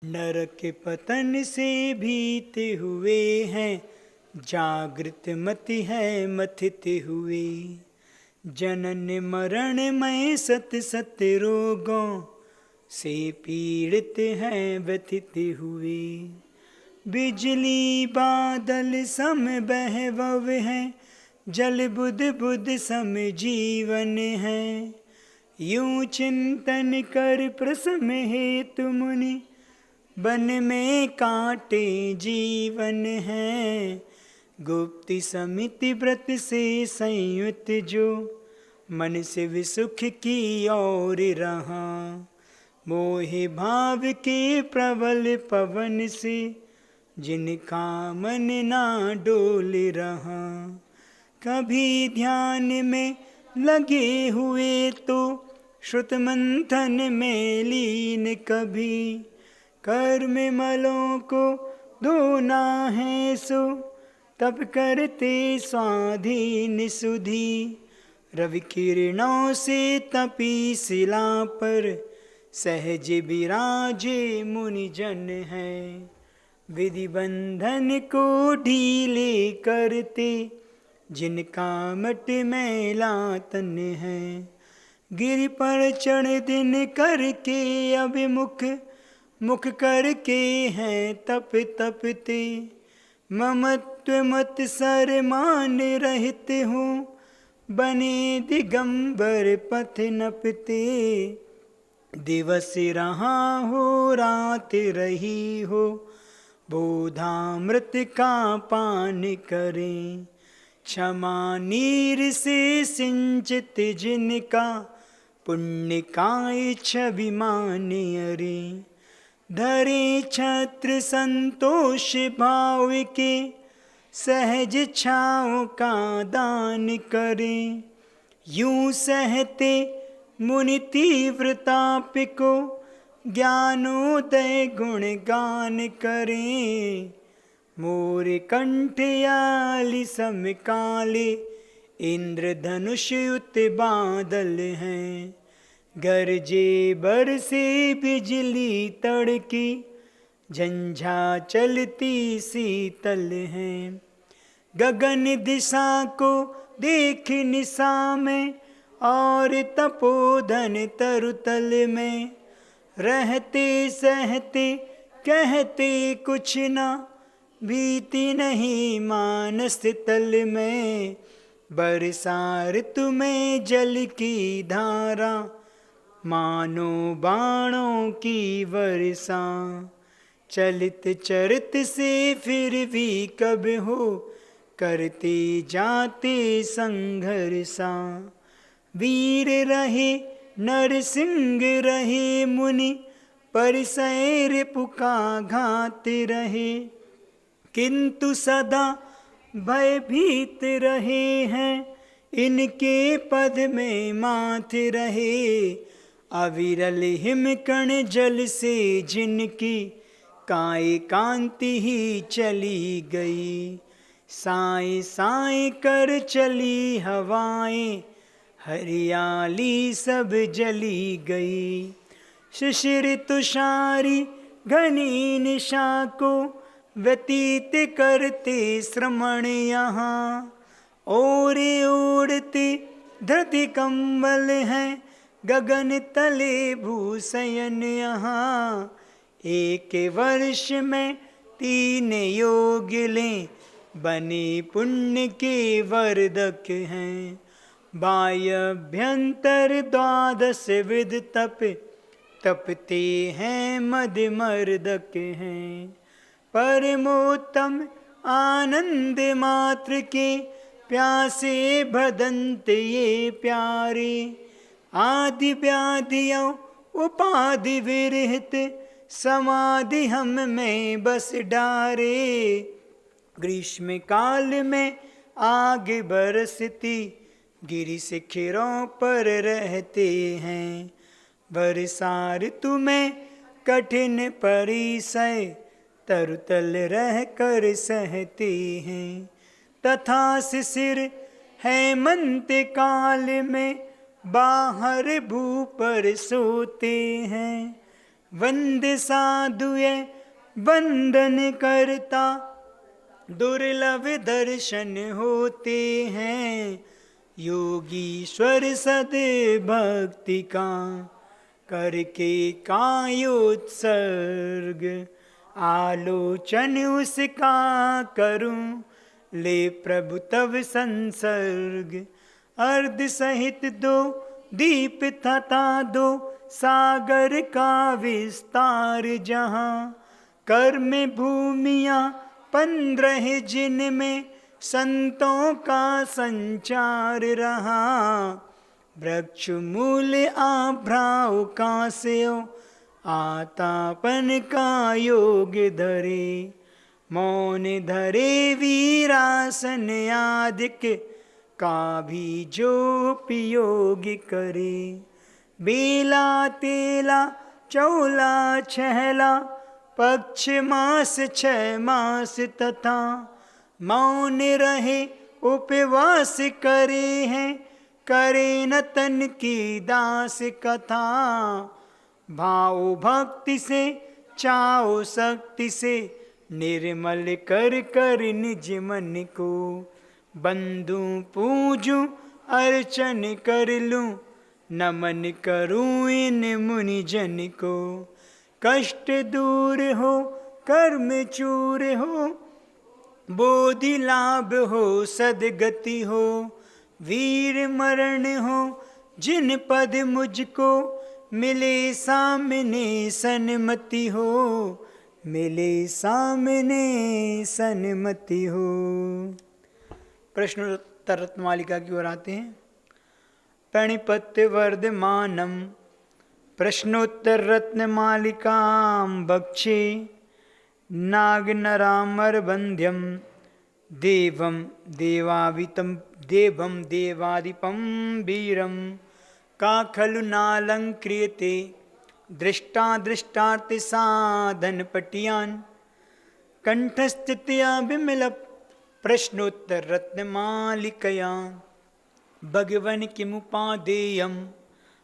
नरक पतन से भीते हुए हैं, जागृत मति है मथिते हुए। जनन मरण में सत सत रोगों से पीड़ित हैं व्यथित हुए। बिजली बादल सम बहवव हैं, जल बुध बुध सम जीवन है। यूं चिंतन कर प्रसम हेतु मुनि, बन में कांटे जीवन है। गुप्ति समिति व्रत से संयुत जो, मन से विसुख की ओर रहा। मोह भाव के प्रबल पवन से, जिनका मन ना डोल रहा। कभी ध्यान में लगे हुए तो, श्रुत मंथन में लीन कभी। कर्म मलों को धोना है सो, तब करते स्वाधीन सुधी। रवि किरणों से तपी शिला पर, सहज विराजे मुनि जन है। विधि बंधन को ढीले करते, जिनका मट मैला तन है। गिर पर चढ़ दिन करके अभिमुख, मुख करके हैं तप तपते। ममत्व मत सर मान रहित हूँ, बने दिगंबर पथ नपते। दिवस रहा हो रात रही हो, बोधामृत का पान करें। क्षमा नीर से सिंचित जिनका, पुण्य का छविमान अरे। धरे छत्र संतोष भाव के, सहज छाओं का दान करें। यूं सहते मुनि तीव्र ताप को, ज्ञानोदय गुण गान करें। मोर कंठ आली समकाले, इंद्रधनुष युत बादल हैं। गरजे बरसे बिजली तड़की, झंझा चलती शीतल हैं। गगन दिशा को देख निशा में, और तपोधन तरुतल में। रहते सहते कहते कुछ ना, भीति नहीं मानस तल में। बरसा ऋतु में जल की धारा, मानो बाणों की वर्षा। चलित चरित से फिर भी कब हो, करते जाते संघर्षा। वीर रहे नरसिंह रहे मुनि, परिसैर पुका घात रहे। किंतु सदा भयभीत रहे हैं, इनके पद में माथ रहे। अविरल हिमकण जल से जिनकी, काय कांति ही चली गई। साए साए कर चली हवाएं, हरियाली सब जली गई। शिशिर तुषारी घनी निशा को, व्यतीत करते श्रमण यहाँ। ओरे ओढ़ते धरती कंबल हैं, गगन तले भूषयन यहाँ। एक वर्ष में 3 योग लें, बने पुण्य के वर्धक हैं। बाह्यभ्यंतर 12 विध तप, तपते हैं मद मर्दक हैं। परमोत्तम आनंद मात्र के, प्यासे भदंत ये प्यारे। आदि व्याधियों उपाधि विरहित, समाधि हम में बस डारे। ग्रीष्म काल में आग बरसती, गिरि शिखरों पर रहते हैं। वर्षा ऋतु में कठिन परिसय, तरुतल रह कर सहते हैं। तथा शिशिर हेमंत काल में, बाहर भू पर सोते हैं। वंदे साधुए वंदन करता, दुर्लभ दर्शन होते हैं। योगीश्वर सद भक्ति का, करके कायोत्सर्ग। आलोचन उसका करूं, ले प्रभु तव संसर्ग। अर्ध सहित दो दीप तथा दो, सागर का विस्तार जहाँ। कर्म भूमियाँ 15 जिनमें, संतों का संचार रहा। वृक्ष मूल आभ्राव का सेव, आतापन का योग धरे। मौन धरे वीरासन आदिक, का भी जो उपयोग करे। बेला तेला चौला छहला, पक्ष मास 6 मास तथा। मौन रहे उपवास करे हैं, करे न तन की दास कथा। भाव भक्ति से चाओ शक्ति से, निर्मल कर कर निज मन को। बंधु पूजूं अर्चन कर लूं, नमन करूं इन मुनि जन को। कष्ट दूर हो कर्म चूर हो, बोधि लाभ हो सदगति हो। वीर मरण हो जिन पद मुझको, मिले सामने सन्मति हो। मिले सामने सन्मति हो। प्रश्नोत्तर रत्नमालिका की ओर आते हैं। प्रणिपत्य वर्धमानम, प्रश्नोत्तर रत्नमालिकां बक्षे। नागनरामरबंध्यम, देवं देवावितं देवं देवादिपं वीरं। का खलु नालंक्रियते, दृष्टा दृष्टार्थ साधन पटियान। कंठस्थित्या विमल प्रश्नोत्तर रत्नमालिकया। भगवन किमुपादेयं,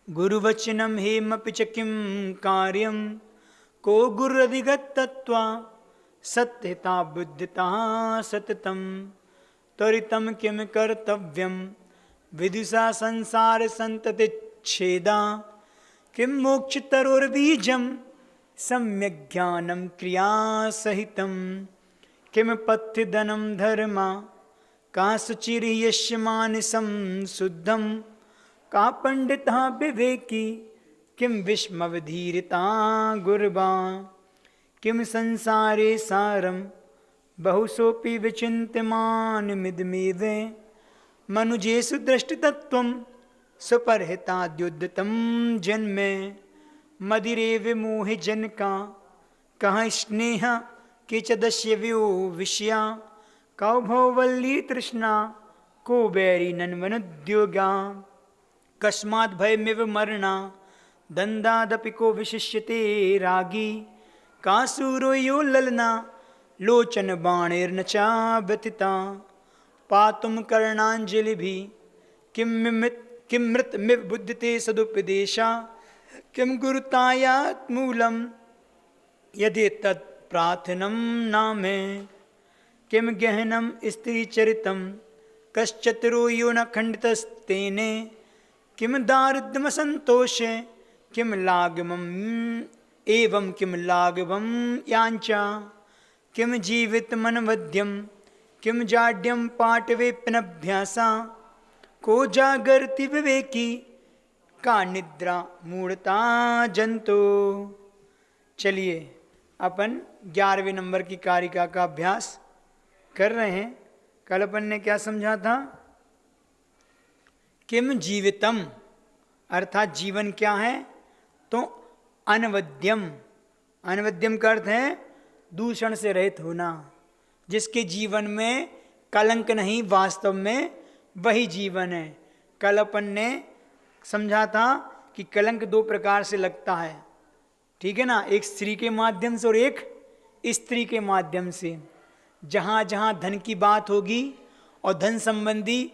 गुरुवचनं हेमपि च किं कार्यं। को गुरुरधिगतत्वा, सत्यता बुद्धिता सततं। त्वरितं किं कर्तव्यं, विदुषा संसार संततिच्छेदा। किं मोक्षतरोर्बीजं, सम्यक् ज्ञानं क्रियासहितं। किं पथ्यधनं धर्मा, का शुचिर्यस्य मानसं शुद्धं। का पंडिता विवेकी, किं विस्मवधीरता गुर्वा। किं संसारे सारं, बहुसोऽपि विचिन्त्यमानमिदमेव। मनुजेषु दृष्टितत्त्वं, सुपरहिताद्युद्धतं जन्म। मदिरेव मोहि जनका, कः स्नेह केचदस्य व्यो विषया। कौ भववल्ली तृष्णा, को वैरी नन्वनुद्योगा। कस्माद् भयमिव मरणा, दन्दादपि को विशिष्यते रागी। का शूरो यो ललना, लोचन बाणैर्न चा व्यथिता। पातुं कर्णाञ्जलिभिः, किं मृतमिव बुध्यते सदुपदेशा। किं गुरुतायात् मूलं, यदि तत् प्रार्थनं नाम। किं गहनं स्त्रीचरितं, कश्चतुरो यो न खण्डितस्तेन। किं दारिद्र्यमसन्तोषे, किं लाघवम् एवं किं लाघवं याञ्चा। किं जीवितमनवध्यं, किं जाड्यं पाटवेपनभ्यासा। को जागर्ति विवेकी, का निद्रा मूढ़ता जंतो। चलिए अपन 11वें नंबर की कारिका का अभ्यास कर रहे हैं। कल अपन ने क्या समझा था? किम जीवितम अर्थात जीवन क्या है, तो अनवद्यम। अनवद्यम का अर्थ है दूषण से रहित होना। जिसके जीवन में कलंक नहीं, वास्तव में वही जीवन है। कल अपन ने समझा था कि कलंक 2 प्रकार से लगता है, ठीक है ना, एक स्त्री के माध्यम से और एक स्त्री के माध्यम से। जहाँ जहाँ धन की बात होगी और धन संबंधी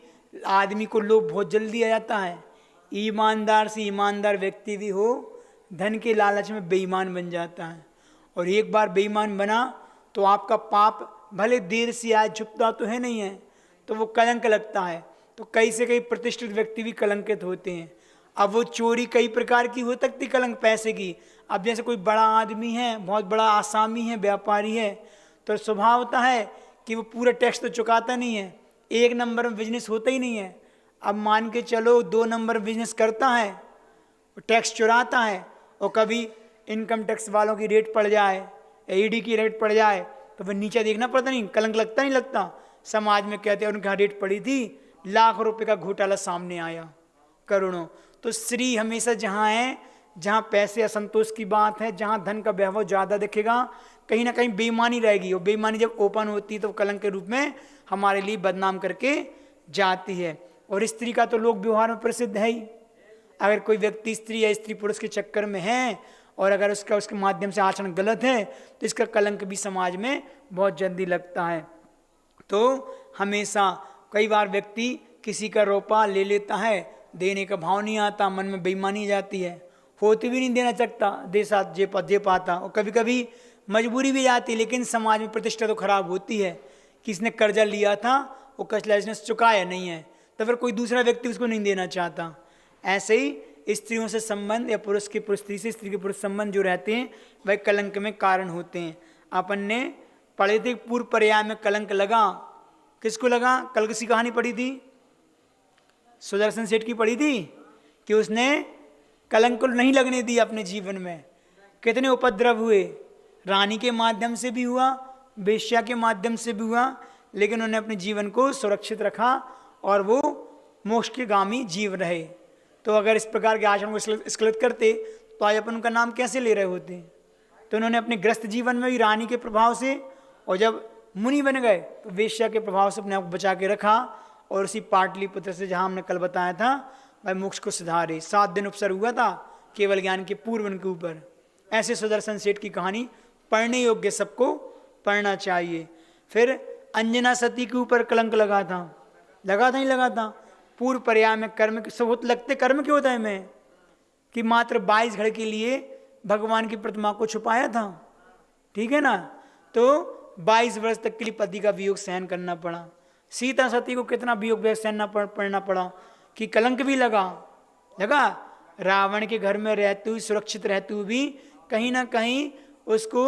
आदमी को लोभ बहुत जल्दी आ जाता है। ईमानदार से ईमानदार व्यक्ति भी हो, धन के लालच में बेईमान बन जाता है। और एक बार बेईमान बना तो आपका पाप भले देर से आए, छुपता तो है नहीं है, तो वो कलंक लगता है। तो कई से कई प्रतिष्ठित व्यक्ति भी कलंकित होते हैं। अब वो चोरी कई प्रकार की हो सकती, कलंक पैसे की। अब जैसे कोई बड़ा आदमी है, बहुत बड़ा आसामी है, व्यापारी है, तो स्वभाव होता है कि वो पूरा टैक्स तो चुकाता नहीं है, एक नंबर में बिजनेस होता ही नहीं है। अब मान के चलो 2 नंबर बिजनेस करता है, टैक्स चुराता है, और कभी इनकम टैक्स वालों की रेट पड़ जाए, ईडी की रेट पड़ जाए, तो फिर नीचे देखना पड़ता नहीं, कलंक लगता नहीं लगता। समाज में कहते हैं उनके यहाँ रेट पड़ी थी, लाख रुपए का घोटाला सामने आया, करोड़ों। तो श्री हमेशा जहाँ है, जहाँ पैसे असंतोष की बात है, जहाँ धन का वैभव ज़्यादा दिखेगा, कहीं ना कहीं बेईमानी रहेगी। और बेईमानी जब ओपन होती है तो कलंक के रूप में हमारे लिए बदनाम करके जाती है। और स्त्री का तो लोक व्यवहार में प्रसिद्ध है ही। अगर कोई व्यक्ति स्त्री या स्त्री पुरुष के चक्कर में है और अगर उसके माध्यम से आचरण गलत है तो इसका कलंक भी समाज में बहुत जल्दी लगता है। तो हमेशा कई बार व्यक्ति किसी का रोपा ले लेता है, देने का भाव नहीं आता, मन में बेईमानी जाती है, होते भी नहीं देना सकता, दे पाता, और कभी कभी मजबूरी भी जाती है। लेकिन समाज में प्रतिष्ठा तो खराब होती है कि इसने कर्जा लिया था, वो कर्जा इसने चुकाया नहीं है, तो फिर कोई दूसरा व्यक्ति उसको नहीं देना चाहता। ऐसे ही स्त्रियों से संबंध या पुरुष के पुरुष स्त्री से स्त्री के पुरुष संबंध जो रहते हैं वह कलंक में कारण होते हैं। अपन ने पढ़े थे पूर्व पर्याय में कलंक लगा, किसको लगा? कल किसी कहानी पढ़ी थी, सुदर्शन सेठ की पढ़ी थी कि उसने कलंक को नहीं लगने दिया अपने जीवन में। कितने उपद्रव हुए, रानी के माध्यम से भी हुआ, वेश्या के माध्यम से भी हुआ, लेकिन उन्होंने अपने जीवन को सुरक्षित रखा और वो मोक्ष के गामी जीव रहे। तो अगर इस प्रकार के आचरण को स्खलित करते तो आज अपन उनका नाम कैसे ले रहे होते। तो उन्होंने अपने ग्रस्त जीवन में भी रानी के प्रभाव से, और जब मुनि बन गए तो वेश्या के प्रभाव से अपने आप को बचा के रखा, और उसी पाटलिपुत्र से जहाँ हमने कल बताया था वह मोक्ष को सुधारे। 7 दिन उपसर्ग हुआ था केवल ज्ञान के पूर्व उनके ऊपर। ऐसे सुदर्शन सेठ की कहानी पढ़ने योग्य, सबको पढ़ना चाहिए। फिर अंजना सती के ऊपर कलंक लगा था नहीं लगा था? पूर्व पर्याय में कर्म सब लगते कर्म क्यों होता है मैं कि मात्र 22 घड़ी के लिए भगवान की प्रतिमा को छुपाया था, ठीक है ना। तो 22 वर्ष तक के लिए पति का वियोग सहन करना पड़ा। सीता सती को कितना वियोग सहन पड़ना पड़ा कि कलंक भी लगा। रावण के घर में रहते हुए, सुरक्षित रहते हुए भी कहीं ना कहीं उसको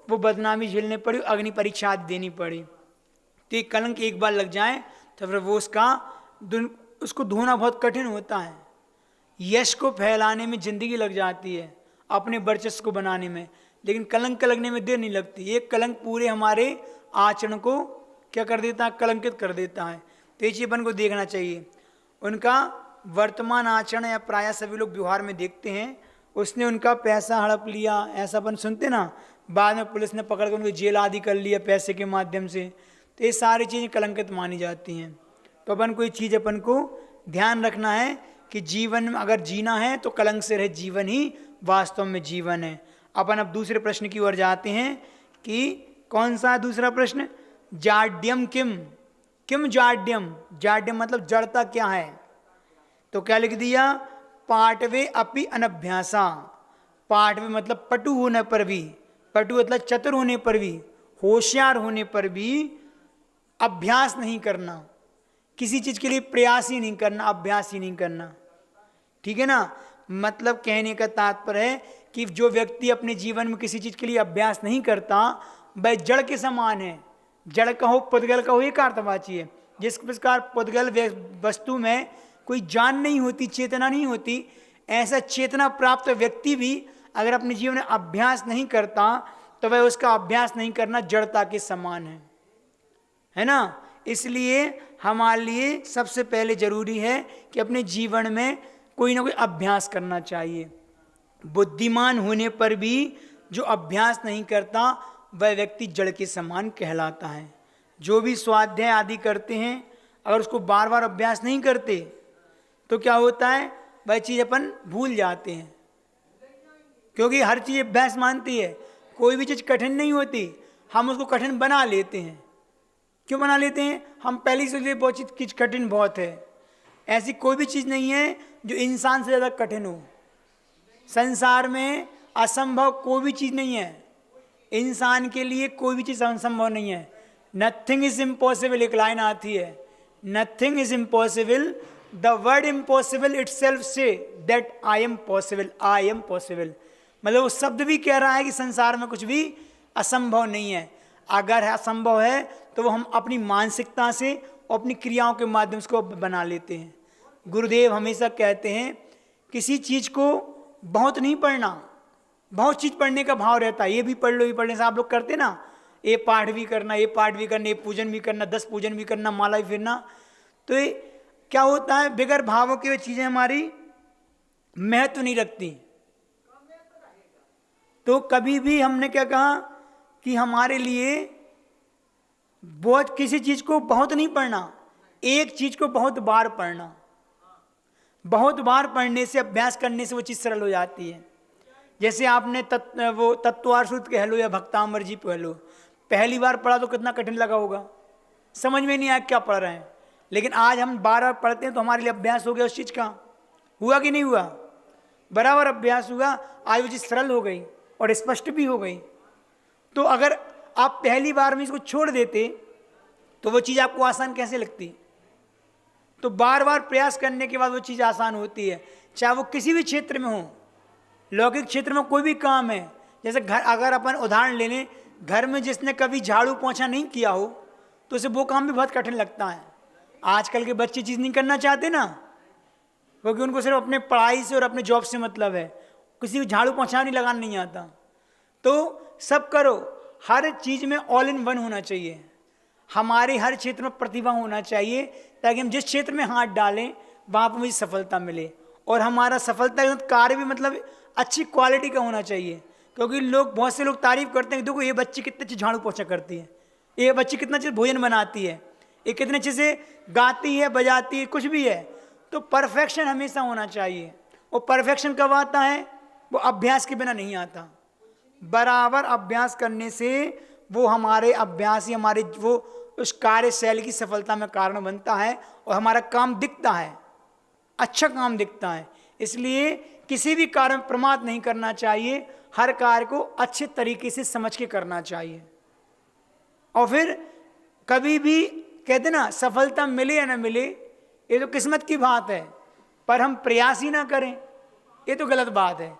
वो बदनामी झेलने पड़ी, अग्नि परीक्षा देनी पड़ी। तो ये कलंक एक बार लग जाए तो फिर वो उसको धोना बहुत कठिन होता है। यश को फैलाने में जिंदगी लग जाती है, अपने वर्चस्व को बनाने में, लेकिन कलंक लगने में देर नहीं लगती। एक कलंक पूरे हमारे आचरण को क्या कर देता है? कलंकित कर देता है। तो ये चीज़ अपन को देखना चाहिए। उनका वर्तमान आचरण या प्रायः सभी लोग व्यवहार में देखते हैं, उसने उनका पैसा हड़प लिया, ऐसा अपन सुनते ना, बाद में पुलिस ने पकड़ कर उनको जेल आदि कर लिया पैसे के माध्यम से। तो ये सारी चीज़ें कलंकित मानी जाती हैं। तो अपन को ये चीज़ अपन को ध्यान रखना है कि जीवन में अगर जीना है तो कलंक से रहित जीवन ही वास्तव में जीवन है। अपन अब दूसरे प्रश्न की ओर जाते हैं कि कौन सा है दूसरा प्रश्न? जाड्यम किम जाड्यम। जाड्यम मतलब जड़ता क्या है? तो क्या लिख दिया? पाटवे अपि अनभ्यासा। पाटवे मतलब पटु होने पर भी, पटु मतलब चतुर होने पर भी, होशियार होने पर भी अभ्यास नहीं करना, किसी चीज के लिए प्रयास ही नहीं करना, अभ्यास ही नहीं करना, ठीक है ना। मतलब कहने का तात्पर्य है कि जो व्यक्ति अपने जीवन में किसी चीज के लिए अभ्यास नहीं करता वह जड़ के समान है। जड़ कहो पुद्गल कहो, एक अर्थवाची है। जिस प्रकार पुद्गल वस्तु में कोई जान नहीं होती, चेतना नहीं होती, ऐसा चेतना प्राप्त व्यक्ति भी अगर अपने जीवन में अभ्यास नहीं करता तो वह उसका अभ्यास नहीं करना जड़ता के समान है ना। इसलिए हमारे लिए सबसे पहले जरूरी है कि अपने जीवन में कोई ना कोई अभ्यास करना चाहिए। बुद्धिमान होने पर भी जो अभ्यास नहीं करता वह व्यक्ति जड़ के समान कहलाता है। जो भी स्वाध्याय आदि करते हैं अगर उसको बार बार अभ्यास नहीं करते तो क्या होता है? वह चीज़ अपन भूल जाते हैं, क्योंकि हर चीज़ अभ्यास मानती है। कोई भी चीज़ कठिन नहीं होती, हम उसको कठिन बना लेते हैं। क्यों बना लेते हैं? हम पहले से लिए बहुत चीज़ कठिन बहुत है। ऐसी कोई भी चीज़ नहीं है जो इंसान से ज़्यादा कठिन हो। संसार में असंभव कोई भी चीज नहीं है। इंसान के लिए कोई भी चीज असंभव नहीं है। नथिंग इज इम्पॉसिबल, एक लाइन आती है, nothing is impossible, the word impossible itself say that I am possible, I am possible. मतलब वो शब्द भी कह रहा है कि संसार में कुछ भी असंभव नहीं है। अगर असंभव है तो वो हम अपनी मानसिकता से और अपनी क्रियाओं के माध्यम से को बना लेते हैं। गुरुदेव हमेशा कहते हैं किसी चीज़ को बहुत नहीं पढ़ना, बहुत चीज़ पढ़ने का भाव रहता है, ये भी पढ़ लो, ये पढ़ने से आप लोग करते ना, ये पाठ भी करना, ये पाठ भी करना, ये पूजन भी करना, 10 पूजन भी करना, माला भी फिरना। तो ये क्या होता है, बगैर भावों की वे चीज़ें हमारी महत्व नहीं रखती। तो कभी भी हमने क्या कहा कि हमारे लिए बहुत किसी चीज़ को बहुत नहीं पढ़ना, एक चीज़ को बहुत बार पढ़ना। बहुत बार पढ़ने से, अभ्यास करने से वो चीज़ सरल हो जाती है। जैसे आपने वो तत्वार सूत्र कह लो या भक्तामर जी कह लो, पहली बार पढ़ा तो कितना कठिन लगा होगा, समझ में नहीं आया क्या पढ़ रहे हैं। लेकिन आज हम बार पढ़ते हैं तो हमारे लिए अभ्यास हो गया उस चीज़ का। हुआ कि नहीं हुआ? बराबर अभ्यास हुआ, आज वो चीज़ सरल हो गई और स्पष्ट भी हो गई। तो अगर आप पहली बार में इसको छोड़ देते तो वो चीज़ आपको आसान कैसे लगती? तो बार बार प्रयास करने के बाद वो चीज़ आसान होती है, चाहे वो किसी भी क्षेत्र में हो। लौकिक क्षेत्र में कोई भी काम है, जैसे घर, अगर अपन उदाहरण ले लें, घर में जिसने कभी झाड़ू पोंछा नहीं किया हो तो उसे वो काम भी बहुत कठिन लगता है। आजकल के बच्चे चीज़ नहीं करना चाहते ना, क्योंकि उनको सिर्फ अपने पढ़ाई से और अपने जॉब से मतलब है, किसी को झाड़ू पोंछा नहीं लगाना नहीं आता। तो सब करो, हर चीज़ में ऑल इन वन होना चाहिए। हमारे हर क्षेत्र में प्रतिभा होना चाहिए ताकि हम जिस क्षेत्र में हाथ डालें वहाँ पर मुझे सफलता मिले। और हमारा सफलता के कार्य भी मतलब अच्छी क्वालिटी का होना चाहिए, क्योंकि लोग, बहुत से लोग तारीफ करते हैं, देखो ये बच्ची कितने अच्छे झाड़ू पोंछा करती है, ये बच्ची कितना अच्छे भोजन बनाती है, ये कितने अच्छे से गाती है, बजाती है, कुछ भी है। तो परफेक्शन हमेशा होना चाहिए। और परफेक्शन कब आता है? वो अभ्यास के बिना नहीं आता। बराबर अभ्यास करने से वो हमारे अभ्यास ही हमारे वो उस कार्यशैली की सफलता में कारण बनता है और हमारा काम दिखता है, अच्छा काम दिखता है। इसलिए किसी भी कार्य में प्रमाद नहीं करना चाहिए, हर कार्य को अच्छे तरीके से समझ के करना चाहिए। और फिर कभी भी कहते ना, सफलता मिले या ना मिले ये तो किस्मत की बात है, पर हम प्रयास ही ना करें ये तो गलत बात है।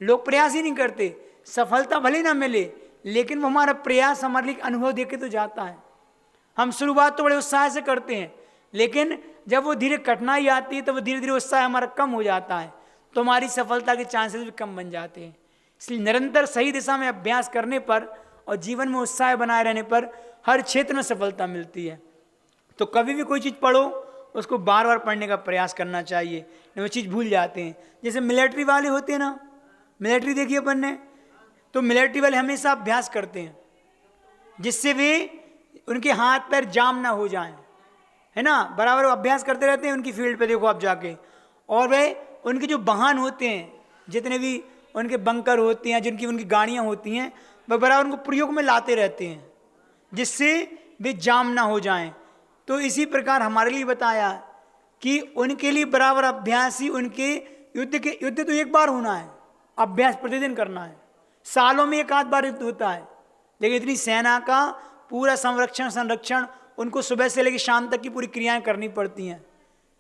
लोग प्रयास ही नहीं करते, सफलता भले ना मिले लेकिन वो हमारा प्रयास हमारे लिए अनुभव देके तो जाता है। हम शुरुआत तो बड़े उत्साह से करते हैं, लेकिन जब वो धीरे कठिनाई आती है तो वो धीरे धीरे उत्साह हमारा कम हो जाता है, तो हमारी सफलता के चांसेस भी कम बन जाते हैं। इसलिए निरंतर सही दिशा में अभ्यास करने पर और जीवन में उत्साह बनाए रहने पर हर क्षेत्र में सफलता मिलती है। तो कभी भी कोई चीज़ पढ़ो उसको बार बार पढ़ने का प्रयास करना चाहिए, नहीं वो चीज़ भूल जाते हैं। जैसे मिलिट्री वाले होते हैं ना, मिलिट्री देखिए अपन ने, तो मिलिट्री वाले हमेशा अभ्यास करते हैं जिससे वे उनके हाथ पैर जाम ना हो जाएं, है ना। बराबर अभ्यास करते रहते हैं उनकी फील्ड पे, देखो आप जाके। और वे उनके जो वाहन होते हैं, जितने भी उनके बंकर होते हैं, जिनकी उनकी गाड़ियाँ होती हैं, वह बराबर उनको प्रयोग में लाते रहते हैं जिससे वे जाम ना हो जाएं। तो इसी प्रकार हमारे लिए बताया कि उनके लिए बराबर अभ्यास ही उनके युद्ध तो एक बार होना है, अभ्यास प्रतिदिन करना है। सालों में एक आध बार युद्ध होता है, लेकिन इतनी सेना का पूरा संरक्षण उनको सुबह से लेकर शाम तक की पूरी क्रियाएं करनी पड़ती हैं।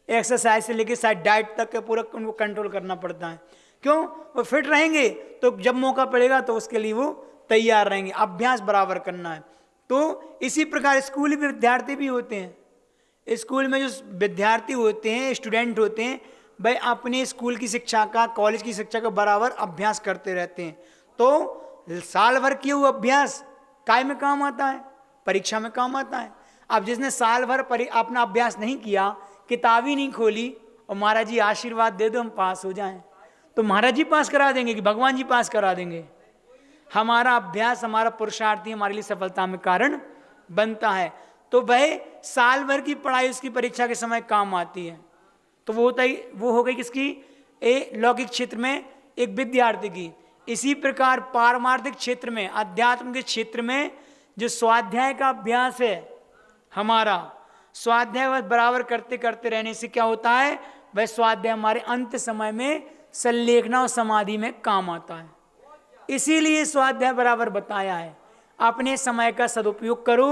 एक्सरसाइज से लेकर शायद डाइट तक का पूरा उनको कंट्रोल करना पड़ता है। क्यों? वो फिट रहेंगे तो जब मौका पड़ेगा तो उसके लिए वो तैयार रहेंगे। अभ्यास बराबर करना है। तो इसी प्रकार स्कूल में विद्यार्थी भी होते हैं। स्कूल में जो विद्यार्थी होते हैं, स्टूडेंट होते हैं, भाई अपने स्कूल की शिक्षा का, कॉलेज की शिक्षा का बराबर अभ्यास करते रहते हैं। तो साल भर किया हुआ अभ्यास काय में काम आता है? परीक्षा में काम आता है। अब जिसने साल भर अपना अभ्यास नहीं किया, किताब ही नहीं खोली और महाराज जी आशीर्वाद दे दो हम पास हो जाएं, तो महाराज जी पास करा देंगे कि भगवान जी पास करा देंगे? हमारा अभ्यास, हमारा पुरुषार्थ ही हमारे लिए सफलता में कारण बनता है। तो वह साल भर की पढ़ाई उसकी परीक्षा के समय काम आती है। तो वो हो गई किसकी? लौकिक क्षेत्र में एक विद्यार्थी की। इसी प्रकार पारमार्थिक क्षेत्र में, अध्यात्म के क्षेत्र में जो स्वाध्याय का अभ्यास है, हमारा स्वाध्याय बराबर करते करते रहने से क्या होता है? वह स्वाध्याय हमारे अंत समय में संलेखना और समाधि में काम आता है। इसीलिए स्वाध्याय बराबर बताया है। अपने समय का सदुपयोग करो,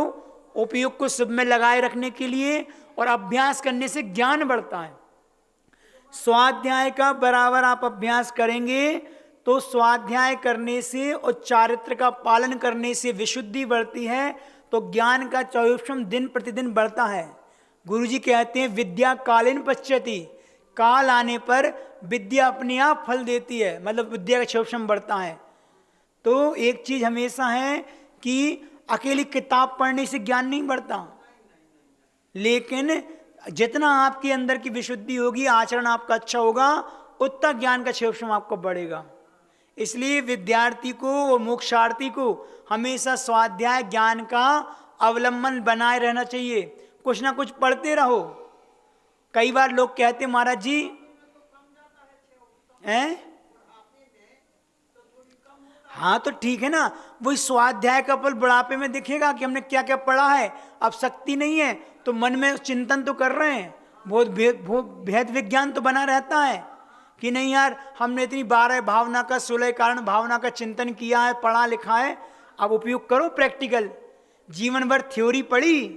उपयोग को शुभ में लगाए रखने के लिए, और अभ्यास करने से ज्ञान बढ़ता है। स्वाध्याय का बराबर आप अभ्यास करेंगे तो स्वाध्याय करने से और चारित्र का पालन करने से विशुद्धि बढ़ती है, तो ज्ञान का चौयुष्म दिन प्रतिदिन बढ़ता है। गुरुजी कहते हैं विद्या कालीन पश्यति, काल आने पर विद्या अपने आप फल देती है, मतलब विद्या का चौयुष्म बढ़ता है। तो एक चीज हमेशा है कि अकेली किताब पढ़ने से ज्ञान नहीं बढ़ता, लेकिन जितना आपके अंदर की विशुद्धि होगी, आचरण आपका अच्छा होगा, उतना ज्ञान का क्षेत्रम आपको बढ़ेगा। इसलिए विद्यार्थी को और मोक्षार्थी को हमेशा स्वाध्याय ज्ञान का अवलंबन बनाए रहना चाहिए। कुछ ना कुछ पढ़ते रहो। कई बार लोग कहते महाराज जी हैं, हाँ तो ठीक है ना, वही स्वाध्याय का फल बुढ़ापे में दिखेगा कि हमने क्या क्या पढ़ा है। अब शक्ति नहीं है तो मन में चिंतन तो कर रहे हैं, बहुत भेद विज्ञान तो बना रहता है कि नहीं यार हमने इतनी 12 भावना का 16 कारण भावना का चिंतन किया है, पढ़ा लिखा है। अब उपयोग करो प्रैक्टिकल। जीवन भर थ्योरी पढ़ी,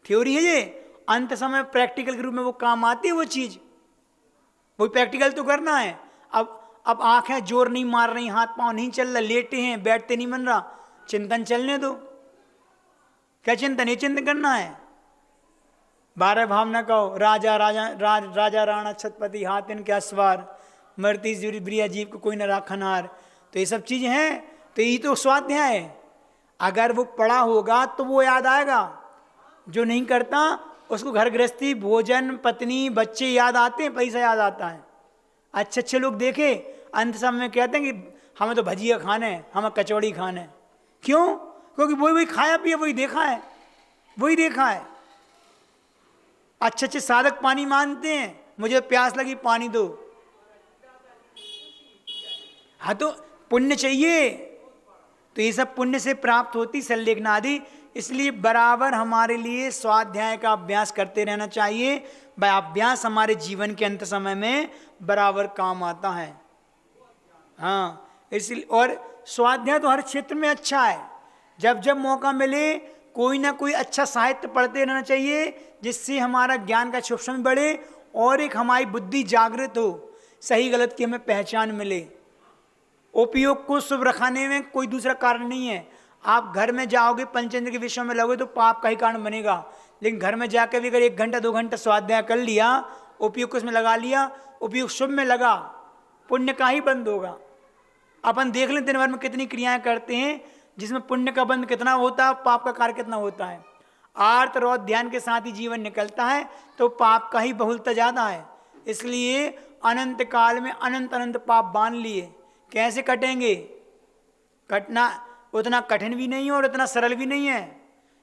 थ्योरी है ये, अंत समय प्रैक्टिकल के रूप में वो काम आती है वो चीज, वही प्रैक्टिकल तो करना है। अब आंखें जोर नहीं मार रही, हाथ पांव नहीं चल रहा, लेटे हैं, बैठते नहीं बन रहा, चिंतन चलने दो। क्या चिंतन? ये चिंतन करना है। 12 भावना का हो, राजा राणा छत्रपति, हाथ इनके अस्वार, मरती जुरी ब्रिया जीव को कोई न राखनहार। तो ये सब चीजें हैं, तो यही तो स्वाध्याय है। अगर वो पढ़ा होगा तो वो याद आएगा, जो नहीं करता उसको घर गृहस्थी, भोजन, पत्नी, बच्चे याद आते हैं, पैसा याद आता है। अच्छे अच्छे लोग देखे अंत समय में कहते हैं कि हमें तो भजिया खाना है, हमें कचौड़ी खाना है। क्यों? क्योंकि वही खाया पिया, वही देखा है, वही देखा है। अच्छे अच्छे साधक पानी मांगते हैं, मुझे प्यास लगी पानी दो। हाँ तो पुण्य चाहिए, तो ये सब पुण्य से प्राप्त होती संलेखना आदि। इसलिए बराबर हमारे लिए स्वाध्याय का अभ्यास करते रहना चाहिए। वह अभ्यास हमारे जीवन के अंत समय में बराबर काम आता है। हाँ, इसलिए और स्वाध्याय तो हर क्षेत्र में अच्छा है। जब जब मौका मिले कोई ना कोई अच्छा साहित्य पढ़ते रहना चाहिए, जिससे हमारा ज्ञान का सूक्ष्म बढ़े और एक हमारी बुद्धि जागृत हो, सही गलत की हमें पहचान मिले। उपयोग को शुभ रखाने में कोई दूसरा कारण नहीं है। आप घर में जाओगे पंचेंद्र के विषयों में लगोगे तो पाप का ही कारण बनेगा, लेकिन घर में जाकर भी अगर 1 घंटा 2 घंटा स्वाध्याय कर लिया, उपयोग को उसमें लगा लिया, उपयोग शुभ में लगा, पुण्य का ही बंद होगा। अपन देख लें दिन भर में कितनी क्रियाएं करते हैं, जिसमें पुण्य का बंद कितना होता है, पाप का कार्य कितना होता है। आर्त रोध ध्यान के साथ ही जीवन निकलता है तो पाप का ही बहुलता ज्यादा है। इसलिए अनंत काल में अनंत अनंत पाप बांध लिए, कैसे कटेंगे? कटना उतना कठिन भी नहीं है और उतना सरल भी नहीं है।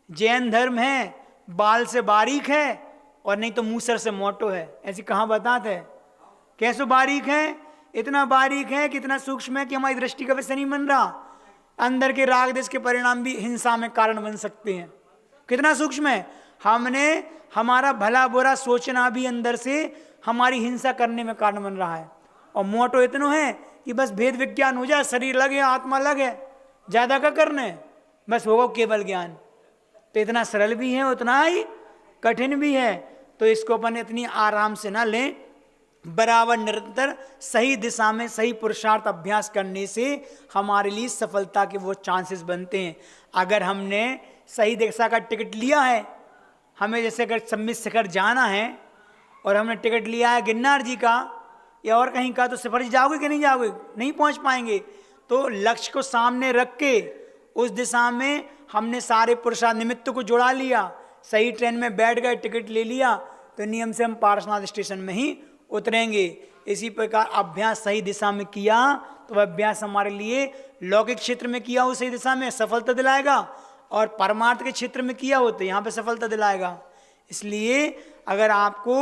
जैन धर्म है बाल से बारीक है और नहीं तो मूसर से मोटो है, ऐसी कहाँ बताते हैं? कैसे बारीक है? इतना बारीक है कि इतना सूक्ष्म है कि हमारी दृष्टि का विषय नहीं बन रहा। अंदर के राग देश के परिणाम भी हिंसा में कारण बन सकते हैं। कितना सूक्ष्म है। हमने हमारा भला बुरा सोचना भी अंदर से हमारी हिंसा करने में कारण बन रहा है। और मोटो इतना है कि बस भेद विज्ञान हो जाए, शरीर लगे, आत्मा लगे, ज्यादा का करने, बस होगा केवल ज्ञान। तो इतना सरल भी है, उतना ही कठिन भी है। तो इसको अपन इतनी आराम से ना लें। बराबर निरंतर सही दिशा में सही पुरुषार्थ अभ्यास करने से हमारे लिए सफलता के वो चांसेस बनते हैं। अगर हमने सही दिशा का टिकट लिया है, हमें जैसे अगर सम्मित शिखर जाना है और हमने टिकट लिया है गिरनार जी का या और कहीं का, तो सफर जी जाओगे कि नहीं जाओगे? नहीं पहुंच पाएंगे। तो लक्ष्य को सामने रख के उस दिशा में हमने सारे पुरुषार्थ निमित्त को जुड़ा लिया, सही ट्रेन में बैठ गए, टिकट ले लिया, तो नियम से हम पार्श्वनाथ स्टेशन में ही उतरेंगे। इसी प्रकार अभ्यास सही दिशा में किया तो वह अभ्यास हमारे लिए लौकिक क्षेत्र में किया हो सही दिशा में सफलता दिलाएगा, और परमार्थ के क्षेत्र में किया हो तो यहाँ पे सफलता दिलाएगा। इसलिए अगर आपको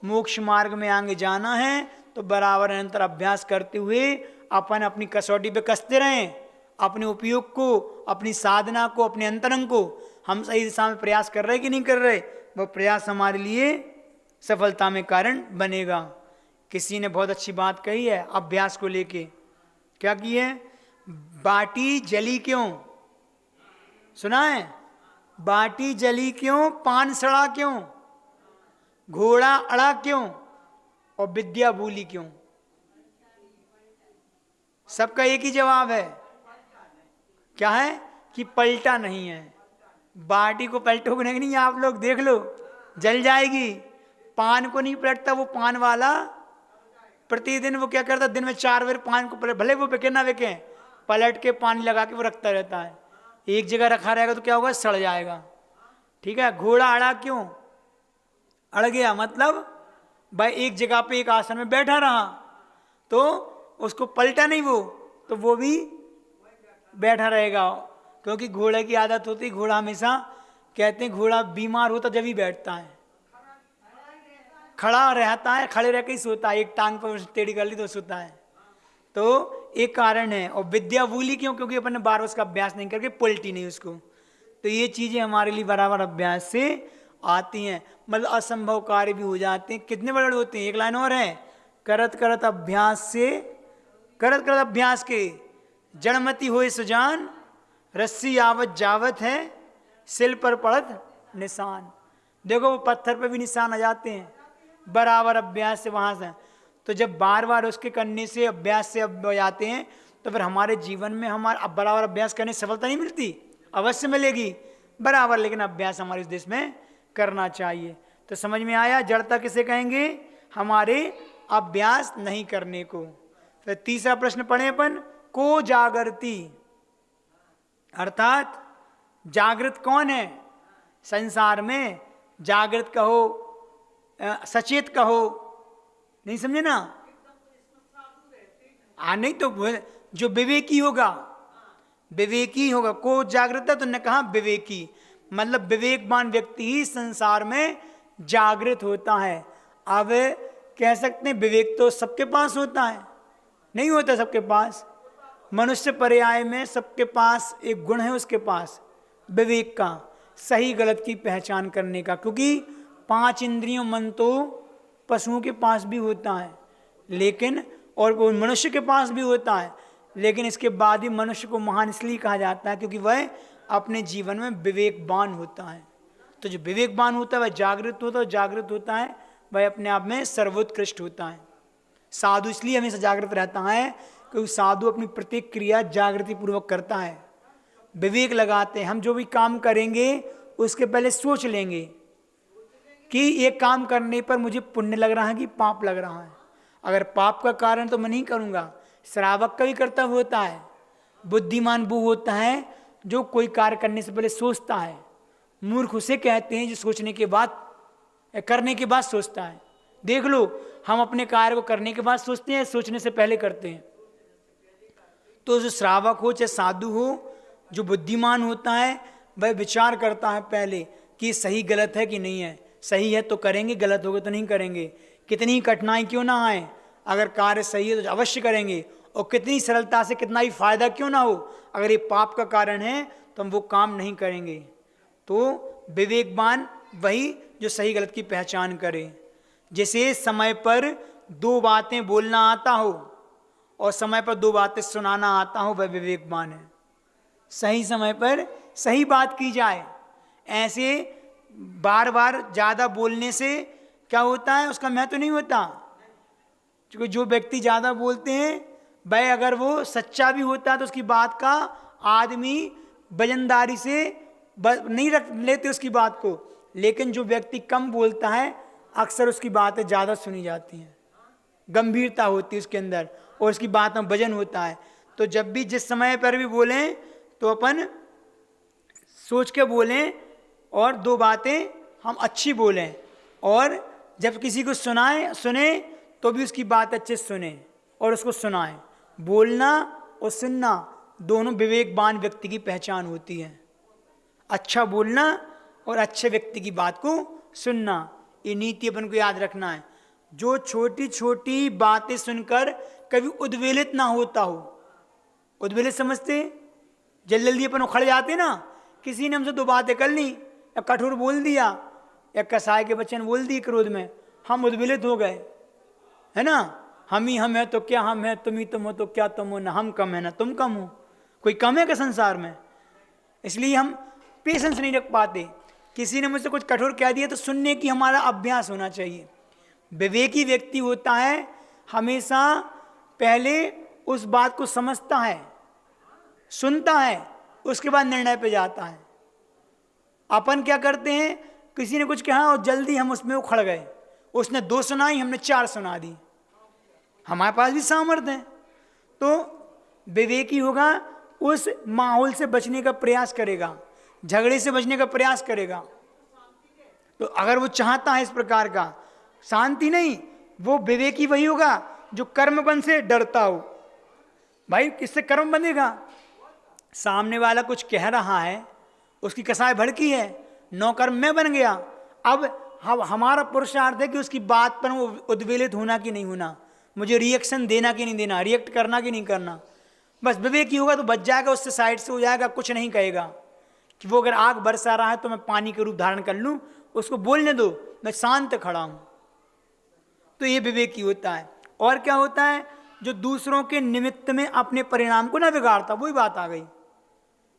मोक्ष मार्ग में आगे जाना है तो बराबर निरंतर अभ्यास करते हुए अपन अपनी कसौटी पे कसते रहें। अपने उपयोग को, अपनी साधना को, अपने अंतरंग को हम सही दिशा में प्रयास कर रहे कि नहीं कर रहे, वह प्रयास हमारे लिए सफलता में कारण बनेगा। किसी ने बहुत अच्छी बात कही है अभ्यास को लेके। क्या की है? बाटी जली क्यों? सुना है? बाटी जली क्यों, पान सड़ा क्यों, घोड़ा अड़ा क्यों और विद्या भूली क्यों? सबका एक ही जवाब है। क्या है? कि पलटा नहीं है। बाटी को पलटोगे नहीं, आप लोग देख लो जल जाएगी। पान को नहीं पलटता वो पान वाला, प्रतिदिन वो क्या करता, दिन में 4 बार पान को पलट, भले वो बिके ना बिके, पलट के पानी लगा के वो रखता रहता है। एक जगह रखा रहेगा तो क्या होगा? सड़ जाएगा। ठीक है। घोड़ा अड़ा क्यों? अड़ गया मतलब भाई एक जगह पे एक आसन में बैठा रहा तो उसको पलटा नहीं वो, तो वो भी बैठा रहेगा। क्योंकि घोड़े की आदत होती है, घोड़ा हमेशा कहते हैं घोड़ा बीमार होता जब ही बैठता है, खड़ा रहता है, खड़े रह के ही सोता है, एक टांग पर टेढ़ी कर ली तो सोता है। तो एक कारण है। और विद्या भूली क्यों? क्योंकि अपन ने बार उसका अभ्यास नहीं करके पलटी नहीं उसको। तो ये चीजें हमारे लिए बराबर अभ्यास से आती हैं। मतलब असंभव कार्य भी हो जाते हैं। कितने बड़े होते हैं? एक लाइन और है, करत करत अभ्यास से, करत करत अभ्यास के जड़मति होए सुजान, रस्सी आवत जावत है, सिल पर पड़त निशान। देखो वो पत्थर पे भी निशान आ जाते हैं बराबर अभ्यास से वहां से। तो जब बार बार उसके करने से, अभ्यास से अब जाते हैं, तो फिर हमारे जीवन में हमारा बराबर अभ्यास करने से सफलता नहीं मिलती, अवश्य मिलेगी बराबर, लेकिन अभ्यास हमारे इस देश में करना चाहिए। तो समझ में आया? जड़ता किसे कहेंगे? हमारे अभ्यास नहीं करने को। फिर तीसरा प्रश्न पढ़े अपन, को जागृति, अर्थात जागृत कौन है संसार में? जागृत कहो, सचेत कहो, नहीं समझे ना? नहीं तो जो विवेकी होगा, विवेकी होगा। को जागृत है तो ने कहा विवेकी, मतलब विवेकवान व्यक्ति ही संसार में जागृत होता है। अब कह सकते हैं विवेक तो सबके पास होता है? नहीं होता सबके पास। मनुष्य पर्याय में सबके पास एक गुण है उसके पास, विवेक का, सही गलत की पहचान करने का। क्योंकि 5 इंद्रियों मन तो पशुओं के पास भी होता है, लेकिन और वो मनुष्य के पास भी होता है, लेकिन इसके बाद ही मनुष्य को महान इसलिए कहा जाता है क्योंकि वह अपने जीवन में विवेकवान होता है। तो जो विवेकवान होता है वह जागृत होता है, जागृत होता है वह अपने आप में सर्वोत्कृष्ट होता है। साधु इसलिए हमेशा जागृत रहता है क्योंकि साधु अपनी प्रत्येक क्रिया जागृति पूर्वक करता है, विवेक लगाते हैं। हम जो भी काम करेंगे उसके पहले सोच लेंगे कि ये काम करने पर मुझे पुण्य लग रहा है कि पाप लग रहा है। अगर पाप का कारण तो मैं नहीं करूँगा। श्रावक का भी कर्तव्य होता है। बुद्धिमान वो होता है जो कोई कार्य करने से पहले सोचता है। मूर्ख उसे कहते हैं जो सोचने के बाद, करने के बाद सोचता है। देख लो, हम अपने कार्य को करने के बाद सोचते हैं, सोचने से पहले करते हैं। तो जो श्रावक हो चाहे साधु हो, जो बुद्धिमान होता है वह विचार करता है पहले कि सही गलत है कि नहीं है। सही है तो करेंगे, गलत होगा तो नहीं करेंगे। कितनी कठिनाई क्यों ना आए, अगर कार्य सही है तो अवश्य करेंगे। और कितनी सरलता से कितना ही फायदा क्यों ना हो, अगर ये पाप का कारण है तो हम वो काम नहीं करेंगे। तो विवेकवान वही जो सही गलत की पहचान करे। जैसे समय पर 2 बातें बोलना आता हो और समय पर 2 बातें सुनाना आता हो, वह विवेकवान है। सही समय पर सही बात की जाए। ऐसे बार बार ज़्यादा बोलने से क्या होता है, उसका महत्व नहीं होता। क्योंकि जो व्यक्ति ज़्यादा बोलते हैं भाई, अगर वो सच्चा भी होता है तो उसकी बात का आदमी वजनदारी से नहीं रख लेते उसकी बात को। लेकिन जो व्यक्ति कम बोलता है अक्सर उसकी बातें ज़्यादा सुनी जाती हैं, गंभीरता होती है उसके अंदर और उसकी बात में वजन होता है। तो जब भी जिस समय पर भी बोलें तो अपन सोच के बोलें और 2 बातें हम अच्छी बोलें। और जब किसी को सुने तो भी उसकी बात अच्छे से सुने और उसको सुनाएं। बोलना और सुनना दोनों विवेकवान व्यक्ति की पहचान होती है। अच्छा बोलना और अच्छे व्यक्ति की बात को सुनना, ये नीति अपन को याद रखना है। जो छोटी छोटी बातें सुनकर कभी उद्वेलित ना होता हो। उद्वेलित समझते, जल्दी जल्दी अपन उखड़ जाते ना। किसी ने हमसे 2 बातें कर ली या कठोर बोल दिया या कसाई के वचन बोल दिए क्रोध में, हम उद्वेलित हो गए। है ना, हम ही हम है तो क्या हम है, तुम ही तुम हो तो क्या तुम हो, ना हम कम है ना तुम कम हो, कोई कम है क्या संसार में। इसलिए हम पेशेंस नहीं रख पाते। किसी ने मुझसे कुछ कठोर कह दिया तो सुनने की हमारा अभ्यास होना चाहिए। विवेकी व्यक्ति होता है हमेशा पहले उस बात को समझता है, सुनता है, उसके बाद निर्णय पे जाता है। अपन क्या करते हैं, किसी ने कुछ कहा और जल्दी हम उसमें उखड़ गए, उसने 2 सुनाई, हमने 4 सुना दी। हमारे पास भी सामर्थ्य है। तो विवेकी होगा, उस माहौल से बचने का प्रयास करेगा, झगड़े से बचने का प्रयास करेगा। तो अगर वो चाहता है इस प्रकार का शांति नहीं, वो विवेकी वही होगा जो कर्म बंध से डरता हो। भाई किससे कर्म बंधेगा, सामने वाला कुछ कह रहा है, उसकी कसाई भड़की है, नौकर्म में बन गया। अब हमारा पुरुषार्थ है कि उसकी बात पर वो उद्वेलित होना कि नहीं होना, मुझे रिएक्शन देना कि नहीं देना, रिएक्ट करना कि नहीं करना। बस विवेकी होगा तो बच जाएगा, उससे साइड से हो जाएगा, कुछ नहीं कहेगा कि वो अगर आग बरसा रहा है तो मैं पानी के रूप धारण कर लूँ, उसको बोलने दो, मैं शांत खड़ा हूँ। तो ये विवेकी होता है। और क्या होता है, जो दूसरों के निमित्त में अपने परिणाम को ना बिगाड़ता। वही बात आ गई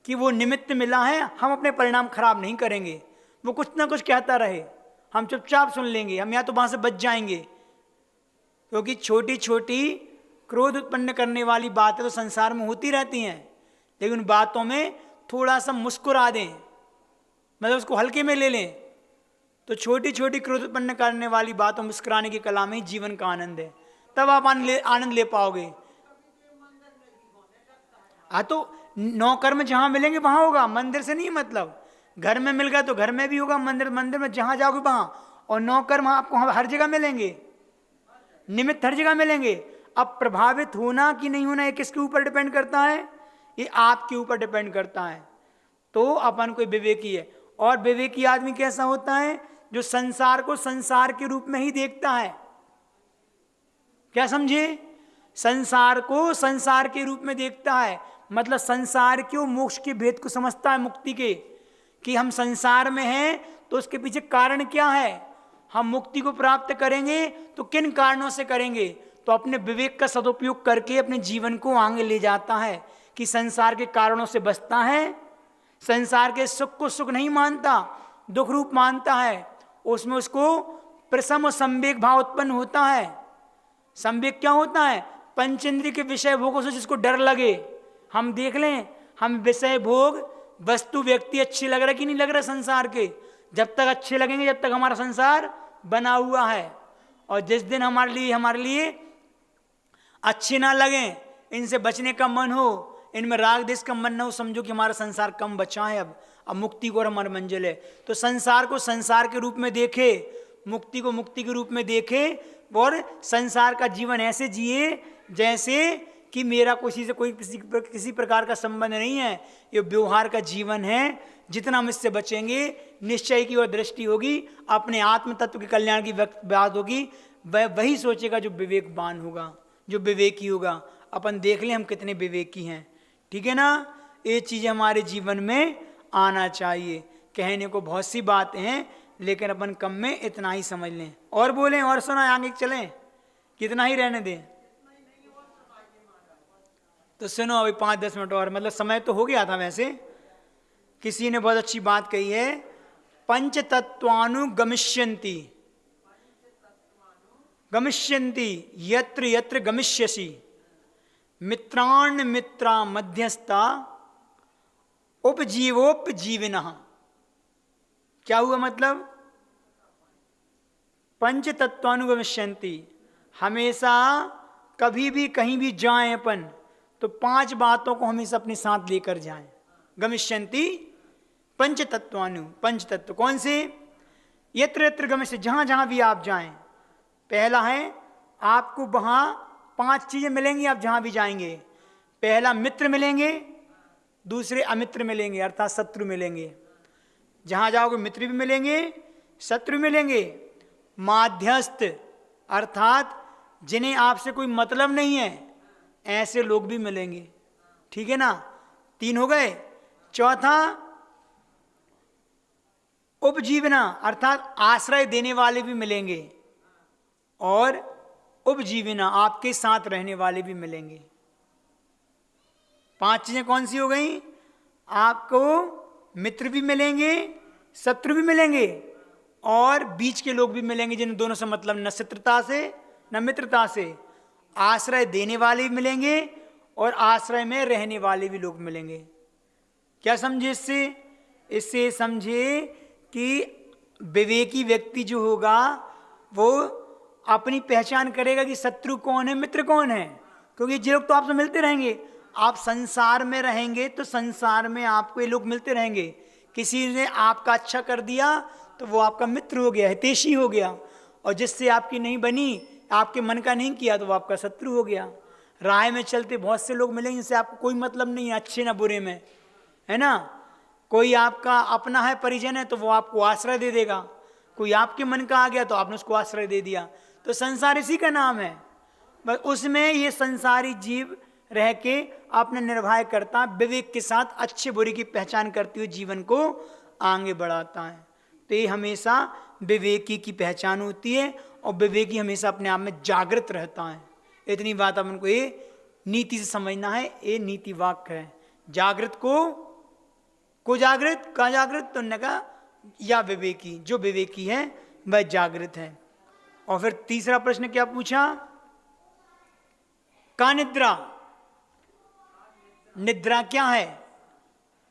कि वो निमित्त मिला है, हम अपने परिणाम खराब नहीं करेंगे। वो कुछ ना कुछ कहता रहे, हम चुपचाप सुन लेंगे, हम या तो वहां से बच जाएंगे। क्योंकि छोटी छोटी क्रोध उत्पन्न करने वाली बातें तो संसार में होती रहती हैं, लेकिन उन बातों में थोड़ा सा मुस्कुरा दें, मतलब उसको हल्के में ले लें, तो छोटी छोटी क्रोध उत्पन्न करने वाली बातों मुस्कुराने की कला में ही जीवन का आनंद है। तब आप आनंद ले पाओगे। हाँ, तो नौकर्म जहां मिलेंगे वहां होगा, मंदिर से नहीं मतलब। घर में मिल गया तो घर में भी होगा, मंदिर में जहां जाओगे वहां। और नौकर्म आपको हर जगह मिलेंगे, निमित्त हर जगह मिलेंगे। अब प्रभावित होना कि नहीं होना ये किसके ऊपर डिपेंड करता है, ये आपके ऊपर डिपेंड करता है। तो अपन कोई विवेकी है। और विवेकी आदमी कैसा होता है, जो संसार को संसार के रूप में ही देखता है। क्या समझे, संसार को संसार के रूप में देखता है, मतलब संसार के मोक्ष के भेद को समझता है, मुक्ति के, कि हम संसार में हैं तो उसके पीछे कारण क्या है, हम मुक्ति को प्राप्त करेंगे तो किन कारणों से करेंगे। तो अपने विवेक का सदुपयोग करके अपने जीवन को आगे ले जाता है कि संसार के कारणों से बचता है, संसार के सुख को सुख नहीं मानता, दुख रूप मानता है। उसमें उसको प्रसम और संवेग भाव उत्पन्न होता है। संवेग क्या होता है, पंचेंद्रिय के विषय भोगों से जिसको डर लगे। हम देख लें, हम विषय भोग वस्तु व्यक्ति अच्छे लग रहा कि नहीं लग रहा संसार के, जब तक अच्छे लगेंगे जब तक हमारा संसार बना हुआ है। और जिस दिन हमारे लिए अच्छे ना लगे, इनसे बचने का मन हो, इनमें राग देश का मन ना हो, समझो कि हमारा संसार कम बचा है, अब मुक्ति को हमारा मंजिल है। तो संसार को संसार के रूप में देखे, मुक्ति को मुक्ति के रूप में देखे, और संसार का जीवन ऐसे जिए जैसे कि मेरा किसी से कोई किसी प्रकार का संबंध नहीं है, ये व्यवहार का जीवन है। जितना हम इससे बचेंगे, निश्चय की ओर दृष्टि होगी, अपने आत्म तत्व के कल्याण की बात होगी, वह वही सोचेगा जो विवेकवान होगा, जो विवेकी होगा। अपन देख लें हम कितने विवेकी हैं, ठीक है ना। ये चीज़ें हमारे जीवन में आना चाहिए। कहने को बहुत सी बातें हैं, लेकिन अपन कम में इतना ही समझ लें। और बोलें और सुना, आगे चलें, कितना ही रहने दें। तो सुनो अभी 5-10 मिनट और, मतलब समय तो हो गया था। वैसे किसी ने बहुत अच्छी बात कही है, पंच तत्वानुगमिष्यन्ति गमिष्यन्ति यत्र यत्र गमिष्यसि मित्रान् मित्रा मध्यस्था उपजीवोपजीविनः। क्या हुआ मतलब, पंच तत्वानुगमिष्यन्ति, हमेशा कभी भी कहीं भी जाएं अपन तो 5 बातों को हमेशा अपने साथ लेकर जाएं। गमिष्यन्ति पंच तत्वानु, पंच तत्व कौन से, यत्र यत्र गमिष्य, जहां जहां भी आप जाएं। पहला है, आपको वहां 5 चीजें मिलेंगी आप जहां भी जाएंगे। पहला मित्र मिलेंगे, दूसरे अमित्र मिलेंगे अर्थात शत्रु मिलेंगे। जहां जाओगे मित्र भी मिलेंगे, शत्रु मिलेंगे। माध्यस्थ अर्थात जिन्हें आपसे कोई मतलब नहीं है, ऐसे लोग भी मिलेंगे, ठीक है ना। 3 हो गए। चौथा उपजीवना अर्थात आश्रय देने वाले भी मिलेंगे। और उपजीविना, आपके साथ रहने वाले भी मिलेंगे। 5 चीजें कौन सी हो गई? आपको मित्र भी मिलेंगे, शत्रु भी मिलेंगे, और बीच के लोग भी मिलेंगे जिन दोनों से मतलब न शत्रुता से न मित्रता से। आश्रय देने वाले भी मिलेंगे और आश्रय में रहने वाले भी लोग मिलेंगे। क्या समझे इससे? इससे समझे कि विवेकी व्यक्ति जो होगा वो अपनी पहचान करेगा कि शत्रु कौन है, मित्र कौन है, क्योंकि ये लोग तो आपसे मिलते रहेंगे। आप संसार में रहेंगे तो संसार में आपको ये लोग मिलते रहेंगे। किसी ने आपका अच्छा कर दिया तो वो आपका मित्र हो गया, हितैषी हो गया, और जिससे आपकी नहीं बनी, आपके मन का नहीं किया, तो वो आपका शत्रु हो गया। राह में चलते बहुत से लोग मिलेंगे जिनसे आपको कोई मतलब नहीं है, अच्छे ना बुरे में, है ना। कोई आपका अपना है, परिजन है, तो वो आपको आश्रय दे देगा। कोई आपके मन का आ गया तो आपने उसको आश्रय दे दिया। तो संसार इसी का नाम है। बस उसमें ये संसारी जीव रह के अपने निर्वाह करता, विवेक के साथ अच्छे बुरे की पहचान करते हुए जीवन को आगे बढ़ाता है। तो ये हमेशा विवेकी की पहचान होती है, और विवेकी हमेशा अपने आप में जागृत रहता है। इतनी बात अपन को ये नीति से समझना है। ये नीति वाक्य है। जागृत को जागृत का जागृत, तो न का या विवेकी, जो विवेकी है वह जागृत है। और फिर तीसरा प्रश्न क्या पूछा? का निद्रा, निद्रा क्या है,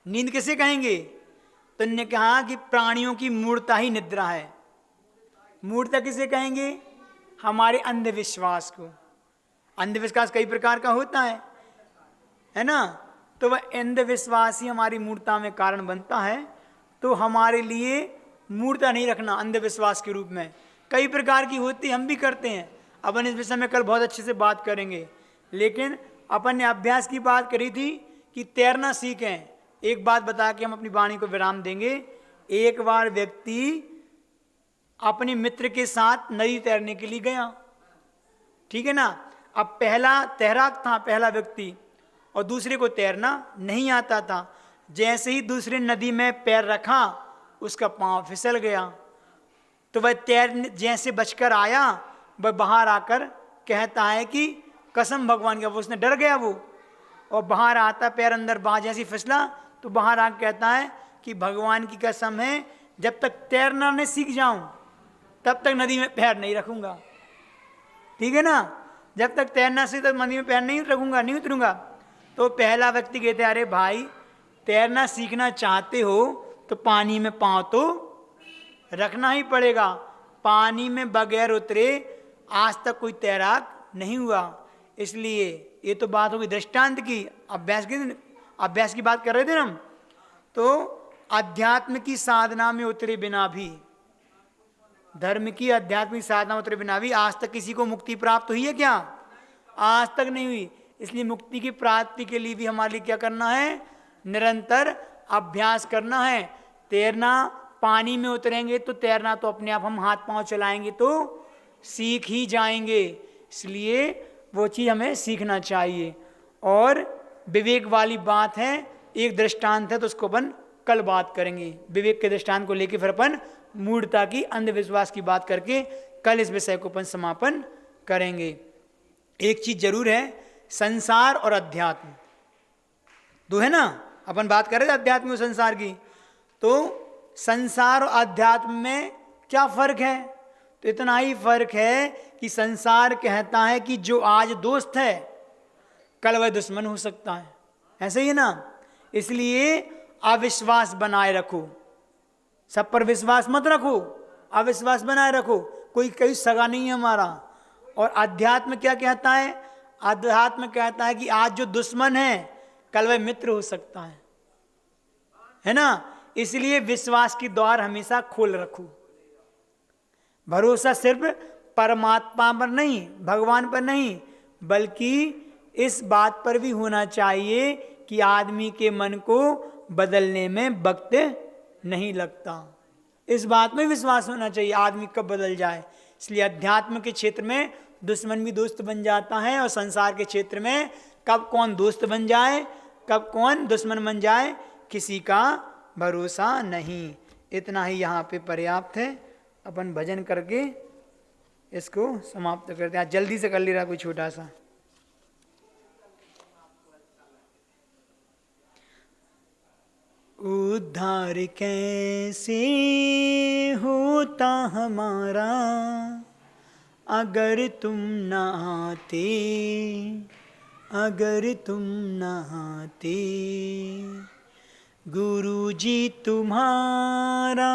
नींद किसे कहेंगे? तो ने कहा कि प्राणियों की मूर्ता ही निद्रा है। मूर्ता किसे कहेंगे? हमारे अंधविश्वास को। अंधविश्वास कई प्रकार का होता है ना। तो वह अंधविश्वास ही हमारी मूर्ता में कारण बनता है। तो हमारे लिए मूर्ता नहीं रखना अंधविश्वास के रूप में। कई प्रकार की होती, हम भी करते हैं। अपन इस विषय में कल बहुत अच्छे से बात करेंगे। लेकिन अपन ने अभ्यास की बात करी थी कि तैरना सीखें। एक बात बता के हम अपनी वाणी को विराम देंगे। एक बार व्यक्ति अपने मित्र के साथ नदी तैरने के लिए गया, ठीक है ना। अब पहला तैराक था, पहला व्यक्ति, और दूसरे को तैरना नहीं आता था। जैसे ही दूसरे नदी में पैर रखा, उसका पांव फिसल गया। तो वह तैरने जैसे बचकर आया, वह बाहर आकर कहता है कि कसम भगवान की, उसने डर गया वो, और बाहर आता पैर अंदर जैसे फिसला तो बाहर आकर कहता है कि भगवान की कसम है, जब तक तैरना नहीं सीख जाऊं तब तक नदी में पैर नहीं रखूंगा। ठीक है ना, जब तक तैरना सीख तक नदी में पैर नहीं रखूंगा, नहीं उतरूंगा। तो पहला व्यक्ति कहते, अरे भाई तैरना सीखना चाहते हो तो पानी में पांव तो रखना ही पड़ेगा। पानी में बगैर उतरे आज तक कोई तैराक नहीं हुआ। इसलिए ये तो बात होगी दृष्टांत की, अभ्यास की बात कर रहे थे हम। तो अध्यात्म की साधना में उतरे बिना भी, धर्म की आध्यात्मिक साधना उतरे बिना भी आज तक किसी को मुक्ति प्राप्त हुई है क्या? आज तक नहीं हुई। इसलिए मुक्ति की प्राप्ति के लिए भी हमारे लिए क्या करना है? निरंतर अभ्यास करना है। तैरना, पानी में उतरेंगे तो तैरना तो अपने आप हम हाथ पांव चलाएंगे तो सीख ही जाएंगे। इसलिए वो चीज़ हमें सीखना चाहिए। और विवेक वाली बात है, एक दृष्टांत है तो उसको अपन कल बात करेंगे। विवेक के दृष्टांत को लेकर फिर अपन मूढ़ता की, अंधविश्वास की बात करके कल इस विषय को अपन समापन करेंगे। एक चीज जरूर है, संसार और अध्यात्म दो है ना। अपन बात कर रहे थे अध्यात्म और संसार की। तो संसार और अध्यात्म में क्या फर्क है? तो इतना ही फर्क है कि संसार कहता है कि जो आज दोस्त है कल वह दुश्मन हो सकता है। ऐसे ही है ना। इसलिए अविश्वास बनाए रखो, सब पर विश्वास मत रखो, अविश्वास बनाए रखो। कोई सगा नहीं है हमारा। और अध्यात्म क्या कहता है? अध्यात्म कहता है कि आज जो दुश्मन है कल वह मित्र हो सकता है ना। इसलिए विश्वास की द्वार हमेशा खोल रखो। भरोसा सिर्फ परमात्मा पर नहीं, भगवान पर नहीं, बल्कि इस बात पर भी होना चाहिए कि आदमी के मन को बदलने में वक्त नहीं लगता। इस बात में विश्वास होना चाहिए आदमी कब बदल जाए। इसलिए अध्यात्म के क्षेत्र में दुश्मन भी दोस्त बन जाता है, और संसार के क्षेत्र में कब कौन दोस्त बन जाए कब कौन दुश्मन बन जाए किसी का भरोसा नहीं। इतना ही यहाँ पे पर्याप्त है। अपन भजन करके इसको समाप्त करते हैं। जल्दी से कर ले रहा कोई छोटा सा। उद्धार कैसे होता हमारा अगर तुम न आते, अगर तुम न आते। गुरुजी तुम्हारा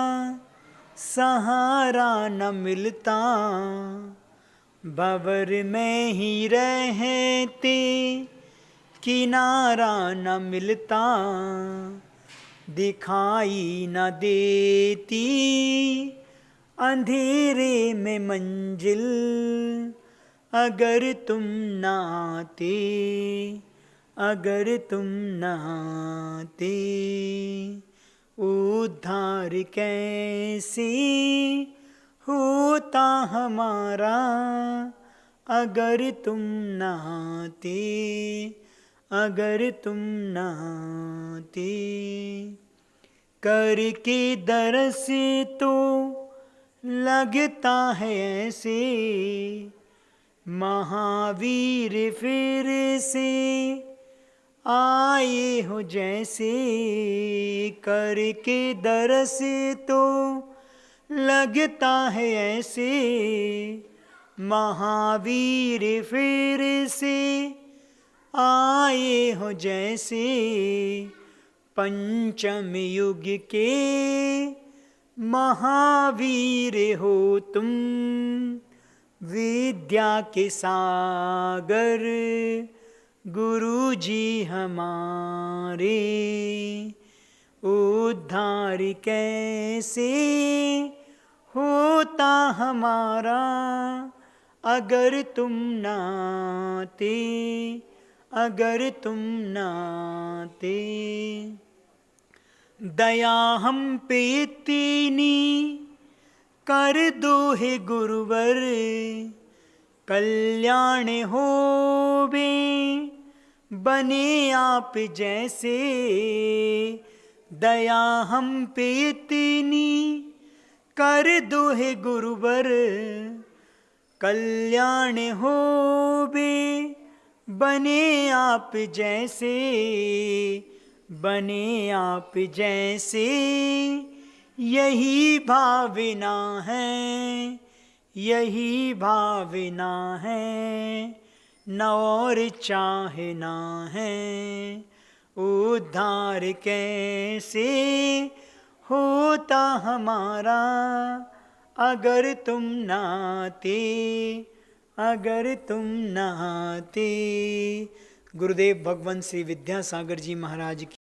सहारा न मिलता, भंवर में ही रहते किनारा न मिलता। दिखाई न देती अंधेरे में मंजिल अगर तुम न आते, अगर तुम न आते। उद्धार कैसे होता हमारा अगर तुम न आते, अगर तुम न आते। करके दरस तो लगता है ऐसे महावीर फिर से आए हो जैसे। करके दरस तो लगता है ऐसे महावीर फिर से आए हो जैसे। पंचम युग के महावीर हो तुम, विद्या के सागर गुरुजी हमारे। उद्धार कैसे होता हमारा अगर तुम न आते, अगर तुम न आते। दया हम पे इतनी कर दो हे गुरुवर, कल्याण होवे बने आप जैसे। दया हम पे इतनी कर दो हे गुरुवर, कल्याण होवे बने आप जैसे, बने आप जैसे। यही भावना है, यही भावना है, न और चाहना है। उद्धार कैसे होता हमारा अगर तुम न आते, अगर तुम न आते। गुरुदेव भगवान श्री विद्यासागर जी महाराज की